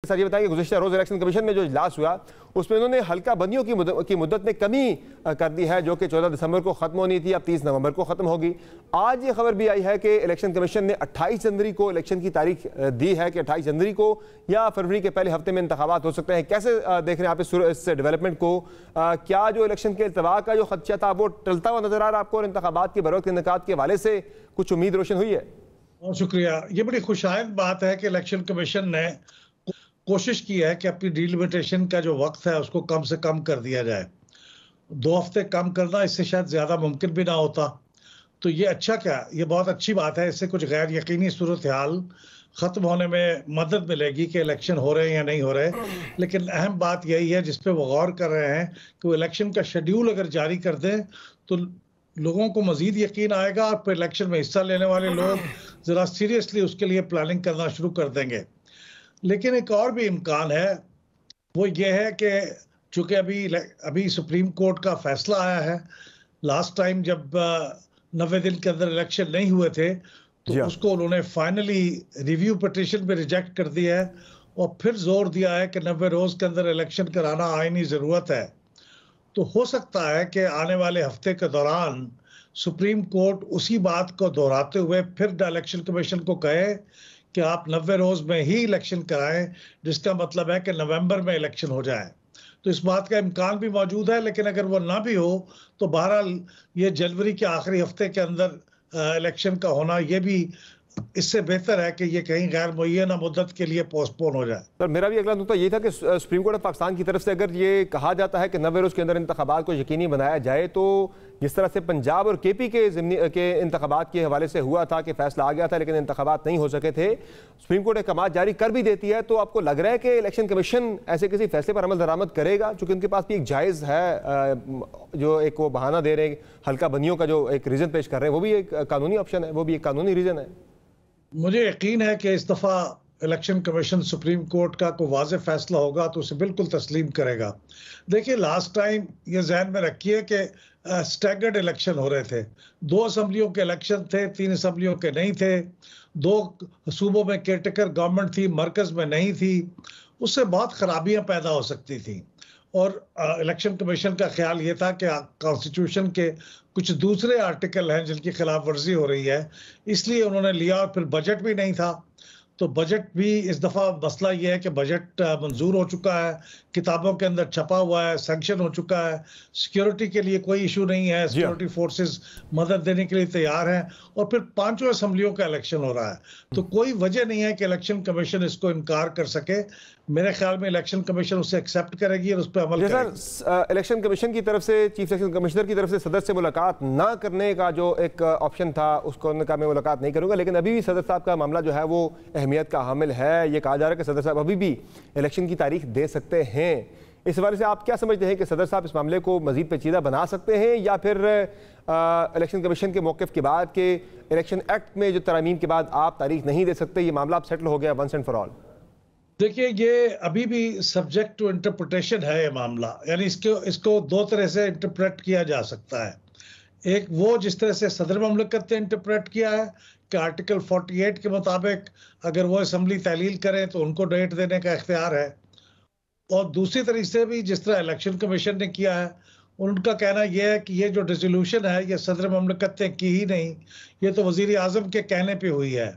Sir ये बताएं कि गुज़िश्ता रोज़ इलेक्शन कमीशन में जो इजलास हुआ उसमें उन्होंने हल्का बंदियों की मुद्दत में कमी कर दी है, जो कि 14 दिसंबर को ख़त्म होनी थी, अब 30 नवंबर को ख़त्म होगी। आज ये खबर भी आई है कि इलेक्शन कमीशन ने 28 जनवरी को इलेक्शन की तारीख दी है कि 28 जनवरी को या फरवरी के पहले हफ्ते में इंतखाबात हो सकते हैं। कैसे देख रहे हैं आप इस डेवलपमेंट को? क्या जो इलेक्शन के इल्तवा का जो खदशा था वो टलता हुआ नजर आ रहा है आपको, और इंतखाबात के बरोक्त इनेकाद के हवाले से कुछ उम्मीद रोशन हुई है? बहुत शुक्रिया। ये बड़ी खुशाइद बात है कि इलेक्शन कमीशन ने कोशिश की है कि अपनी डिलिमिटेशन का जो वक्त है उसको कम से कम कर दिया जाए। 2 हफ्ते कम करना, इससे शायद ज़्यादा मुमकिन भी ना होता। तो ये अच्छा क्या, ये बहुत अच्छी बात है। इससे कुछ गैर यकीनी सूरत हाल ख़त्म होने में मदद मिलेगी कि इलेक्शन हो रहे हैं या नहीं हो रहे। लेकिन अहम बात यही है जिस पे वो गौर कर रहे हैं कि वो इलेक्शन का शेड्यूल अगर जारी कर दें तो लोगों को मज़ीद यकीन आएगा और फिर इलेक्शन में हिस्सा लेने वाले लोग ज़रा सीरियसली उसके लिए प्लानिंग करना शुरू कर देंगे। लेकिन एक और भी इम्कान है, वो ये है कि चूँकि अभी सुप्रीम कोर्ट का फैसला आया है। लास्ट टाइम जब 90 दिन के अंदर इलेक्शन नहीं हुए थे तो उसको उन्होंने फाइनली रिव्यू पिटीशन में रिजेक्ट कर दिया है और फिर जोर दिया है कि 90 रोज़ के अंदर इलेक्शन कराना आईनी ज़रूरत है। तो हो सकता है कि आने वाले हफ्ते के दौरान सुप्रीम कोर्ट उसी बात को दोहराते हुए फिर इलेक्शन कमीशन को कहे कि आप 90 रोज़ में ही इलेक्शन कराएं, जिसका मतलब है कि नवंबर में इलेक्शन हो जाए। तो इस बात का इम्कान भी मौजूद है, लेकिन अगर वो ना भी हो तो बहरहाल ये जनवरी के आखिरी हफ्ते के अंदर इलेक्शन का होना ये भी इससे बेहतर है कि ये कहीं गैर मुय्यना मुद्दत के लिए पोस्टपोन हो जाए। सर मेरा भी अगला नुकता ये था कि सुप्रीम कोर्ट ऑफ पाकिस्तान की तरफ से अगर ये कहा जाता है कि 90 रोज़ के अंदर इंतखाबात को यकीनी बनाया जाए, तो जिस तरह से पंजाब और केपी के इंतखाबात के हवाले से हुआ था कि फैसला आ गया था लेकिन इंतखाबात नहीं हो सके थे, सुप्रीम कोर्ट अहकामात जारी कर भी देती है, तो आपको लग रहा है कि इलेक्शन कमीशन ऐसे किसी फैसले पर अमल दरामद करेगा? चूँकि उनके पास भी एक जायज़ है जो एक वो बहाना दे रहे हैं, हल्का बंदियों का जो एक रीज़न पेश कर रहे हैं, वो भी एक कानूनी ऑप्शन है, वो भी एक कानूनी रीज़न है। मुझे यकीन है कि इस दफ़ा इलेक्शन कमीशन सुप्रीम कोर्ट का कोई वाज़ेह फैसला होगा तो उसे बिल्कुल तस्लीम करेगा। देखिए, लास्ट टाइम ये जहन में रखिए कि स्टैगर्ड इलेक्शन हो रहे थे। 2 असम्बलियों के इलेक्शन थे, 3 असम्बलियों के नहीं थे। 2 सूबों में केयरटेकर गवर्नमेंट थी, मरकज़ में नहीं थी। उससे बहुत खराबियां पैदा हो सकती थी और इलेक्शन कमीशन का ख्याल ये था कि कॉन्स्टिट्यूशन के कुछ दूसरे आर्टिकल हैं जिनकी खिलाफ वर्जी हो रही है, इसलिए उन्होंने लिया। और फिर बजट भी नहीं था, तो बजट भी इस दफ़ा मसला ये है कि बजट मंजूर हो चुका है, किताबों के अंदर छपा हुआ है, सैंक्शन हो चुका है। सिक्योरिटी के लिए कोई इशू नहीं है, सिक्योरिटी फोर्सेस मदद देने के लिए तैयार हैं और फिर 5 असम्बलियों का इलेक्शन हो रहा है। तो कोई वजह नहीं है कि इलेक्शन कमीशन इसको इनकार कर सके। मेरे ख्याल में इलेक्शन कमीशन उसे एक्सेप्ट करेगी और उस पर अमल करेगी। सर इलेक्शन कमीशन की तरफ से, चीफ इलेक्शन कमिश्नर की तरफ से सदर से मुलाकात ना करने का जो एक ऑप्शन था, उसको उन्होंने कहा मैं मुलाकात नहीं करूंगा, लेकिन अभी भी सदर साहब का मामला जो है वो अहमियत का हामिल है। ये कहा जा रहा है कि सदर साहब अभी भी इलेक्शन की तारीख दे सकते हैं। इस हवाले से आप क्या समझते हैं कि सदर साहब इस मामले को मजीद पेचीदा बना सकते हैं, या फिर इलेक्शन कमीशन के मौक़िफ़ के बाद के इलेक्शन एक्ट में जो तरामीम के बाद आप तारीख नहीं दे सकते, ये मामला अब सेटल हो गया वंस एंड फॉर ऑल? देखिए, ये अभी भी सब्जेक्ट टू इंटरप्रिटेशन है ये मामला। यानी इसको 2 तरह से इंटरप्रेट किया जा सकता है। एक वो जिस तरह से सदर ममलकत ने इंटरप्रेट किया है कि आर्टिकल 48 के मुताबिक अगर वो असम्बली तहलील करें तो उनको डेट देने का इख्तियार है, और दूसरी तरीके से भी जिस तरह इलेक्शन कमीशन ने किया है, उनका कहना यह है कि ये जो रेजोल्यूशन है ये सदर ममलकत ने की ही नहीं, ये तो वज़ीर आज़म के कहने पे हुई है।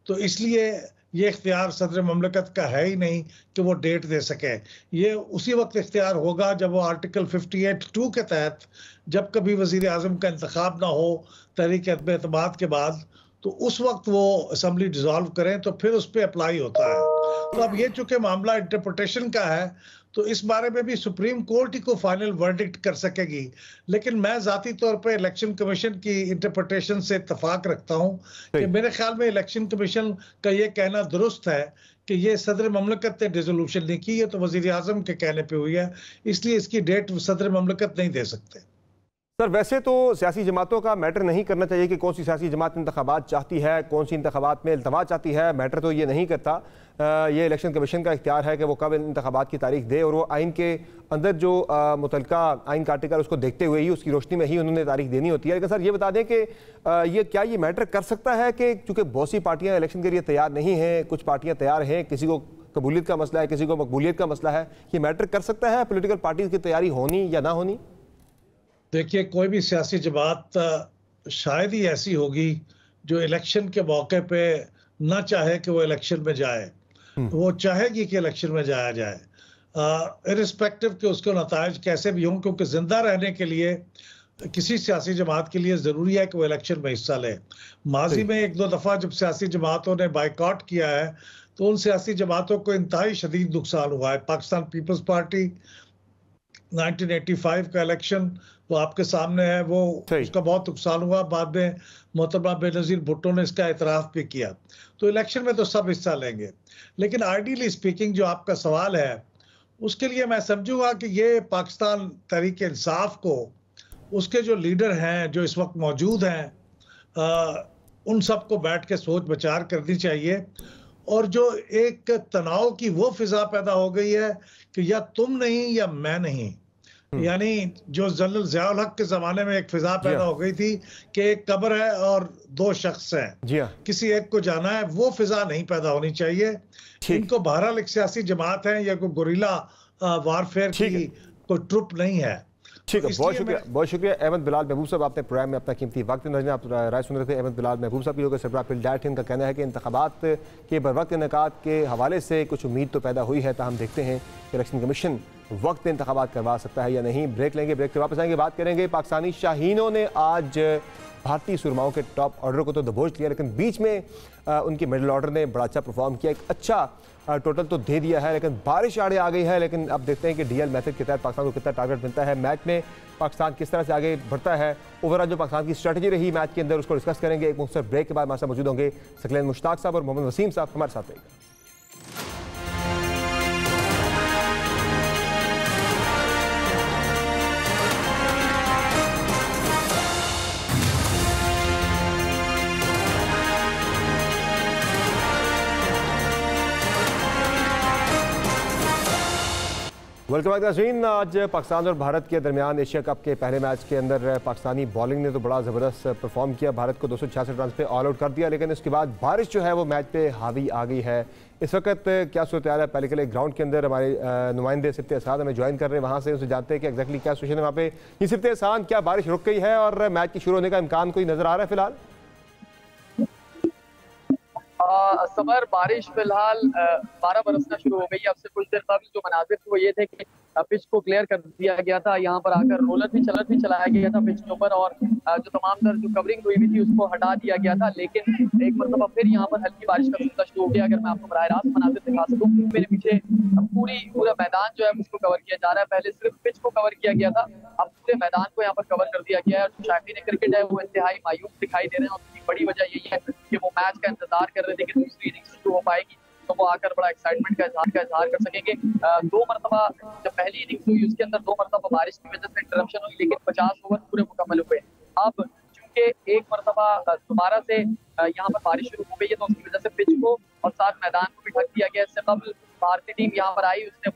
तो इसलिए ये इख्तियार सदर ममलकत का है ही नहीं कि वो डेट दे सके। ये उसी वक्त इख्तियार होगा जब वो आर्टिकल 58(2) के तहत जब कभी वज़ीर आज़म का इंतखाब ना हो तहरीक अदम एतमाद के बाद, तो उस वक्त वो असम्बली डिसॉल्व करें तो फिर उस पर अप्लाई होता है। तो अब ये चूंकि मामला इंटरप्रिटेशन का है तो इस बारे में भी सुप्रीम कोर्ट ही को फाइनल वर्डिक्ट कर सकेगी। लेकिन मैं ज़ाती तौर पर इलेक्शन कमीशन की इंटरप्रिटेशन से इत्तफाक रखता हूँ कि मेरे ख्याल में इलेक्शन कमीशन का ये कहना दुरुस्त है कि ये सदर ममलकत ने रेजोल्यूशन नहीं की, है तो वज़ीर आज़म के कहने पे हुई है, इसलिए इसकी डेट सदर ममलकत नहीं दे सकते। सर वैसे तो सियासी जमातों का मैटर नहीं करना चाहिए कि कौन सी सियासी जमात इंतखाबात चाहती है, कौन सी इंतखाबात में इल्तवा चाहती है, मैटर तो ये नहीं करता। ये इलेक्शन कमीशन का इख्तियार है कि वो कब इंतखाबात की तारीख दे, और वो आइन के अंदर जो मुतलका आइन का आर्टिकल उसको देखते हुए ही, उसकी रोशनी में ही उन्होंने तारीख देनी होती है। लेकिन सर ये बता दें कि ये मैटर कर सकता है कि चूँकि बहुत सी पार्टियाँ इलेक्शन के लिए तैयार नहीं हैं, कुछ पार्टियाँ तैयार हैं, किसी को कबूलियत का मसला है, किसी को मकबूलियत का मसला है, ये मैटर कर सकता है पॉलिटिकल पार्टीज की तैयारी होनी या ना होनी? देखिए, कोई भी सियासी जमात शायद ही ऐसी होगी जो इलेक्शन के मौके पे ना चाहे कि वो इलेक्शन में जाए। वो चाहेगी कि इलेक्शन में जाया जाए, इरिस्पेक्टिव कि उसके नतायज कैसे भी हों, क्योंकि जिंदा रहने के लिए किसी सियासी जमात के लिए ज़रूरी है कि वो इलेक्शन में हिस्सा ले। माजी में एक दो दफ़ा जब सियासी जमातों ने बाइकआउट किया है तो उन सियासी जमातों को इंतहाई शदीद नुकसान हुआ है। पाकिस्तान पीपल्स पार्टी 1985 का इलेक्शन तो आपके सामने है, वो उसका बहुत नुकसान हुआ। बाद में मोहतरमा बेनज़ीर भुट्टो ने इसका एतराफ़ भी किया। तो इलेक्शन में तो सब हिस्सा लेंगे, लेकिन आइडियली स्पीकिंग जो आपका सवाल है उसके लिए मैं समझूंगा कि ये पाकिस्तान तहरीक इंसाफ को, उसके जो लीडर हैं जो इस वक्त मौजूद हैं, उन सबको बैठ के सोच विचार करनी चाहिए। और जो एक तनाव की वो फिजा पैदा हो गई है कि या तुम नहीं या मैं नहीं, यानी जो जनरल ज़ियाउल हक के ज़माने में एक फिजा पैदा हो गई थी कि एक कब्र है और दो शख्स हैं, किसी एक को जाना है, वो फिजा नहीं पैदा होनी चाहिए। इनको बहरहाल एक सियासी जमात है या कोई गोरिल्ला वारफेयर की कोई ट्रुप नहीं है। ठीक है, बहुत शुक्रिया अहमद बिलाल महबूब साहब, आपने प्रोग्राम में अपना कीमती वक्त नजर आप राय सुन रहे थे। अहमद बिलाल महबूब साहब की सरबराह फील्ड डायरेक्ट, इनका कहना है कि इंतखाबात के बर वक्त इनेकाद के हवाले से कुछ उम्मीद तो पैदा हुई है, ताहम देखते हैं कि इलेक्शन कमीशन वक्त इंतखाबात करवा सकता है या नहीं। ब्रेक लेंगे, ब्रेक से वापस आएंगे, बात करेंगे। पाकिस्तानी शाहीनों ने आज भारतीय सुरमाओं के टॉप ऑर्डर को तो दबोच लिया, लेकिन बीच में उनके मिडिल ऑर्डर ने बड़ा अच्छा परफॉर्म किया, एक अच्छा टोटल तो दे दिया है, लेकिन बारिश आड़े आ गई है। लेकिन अब देखते हैं कि डीएल मेथड के तहत पाकिस्तान को कितना टारगेट मिलता है, मैच में पाकिस्तान किस तरह से आगे बढ़ता है, ओवरऑल जो पाकिस्तान की स्ट्रेटजी रही मैच के अंदर उसको डिस्कस करेंगे। एक मुख्तसर ब्रेक के बाद हमारे साथ मौजूद होंगे सकलैन मुश्ताक साहब और मोहम्मद वसीम साहब, हमारे साथ रहेंगे। वेलकम बैक नाज़रीन। आज पाकिस्तान और भारत के दरमियान एशिया कप के पहले मैच के अंदर पाकिस्तानी बॉलिंग ने तो बड़ा ज़बरदस्त परफॉर्म किया, भारत को 266 रन पे ऑल आउट कर दिया, लेकिन उसके बाद बारिश जो है वो मैच पे हावी आ गई है। इस वक्त क्या सूरत है? पहले के लिए ग्राउंड के अंदर हमारे नुमाइंदे सिफ्त एहसान हमें ज्वाइन कर रहे हैं, वहाँ से उनसे जानते हैं कि एग्जैक्टली क्या सिचुएशन है वहाँ पे। ये सिफ्त एहसान, क्या बारिश रुक गई है और मैच के शुरू होने का इम्कान कोई नज़र आ रहा है फिलहाल? समर, बारिश फिलहाल 12 बरसना शुरू हो गई है। अब से कुछ देर कबल जो मनाजिर थे वो ये थे कि पिच को क्लियर कर दिया गया था, यहाँ पर आकर रोलर भी चलाया गया था पिच के ऊपर, और जो तमाम तर जो कवरिंग हुई भी थी उसको हटा दिया गया था। लेकिन एक मरतबा फिर यहाँ पर हल्की बारिश का सिलसिला शुरू हो गया। अगर मैं आपको बराह रास्त मनाजिर दिखा सकूँ, मेरे पीछे पूरा मैदान जो है उसको कवर किया जा रहा है। पहले सिर्फ पिच को कवर किया गया था, अब पूरे मैदान को यहाँ पर कवर कर दिया गया है। और जो शायकीन क्रिकेट है वो इंतहाई मायूस दिखाई दे रहे हैं, और उसकी बड़ी वजह यही है कि वो मैच का इंतजार कर रहे थे कि दूसरी इनिंग्स शुरू हो पाएगी तो वो आकर बड़ा एक्साइटमेंट का इजहार कर सकेंगे। 2 मरतबा जब पहली इनिंग्स हुई उसके अंदर 2 मरतबा बारिश की वजह से इंटरप्शन हुई, लेकिन 50 ओवर पूरे मुकम्मल हुए। अब चूंकि एक मरतबा दोबारा से यहाँ पर बारिश शुरू हो गई है तो उसकी वजह से पिच को और साथ मैदान को भी ढक दिया गया। इससे कबल भारतीय टीम यहाँ पर आई, उसने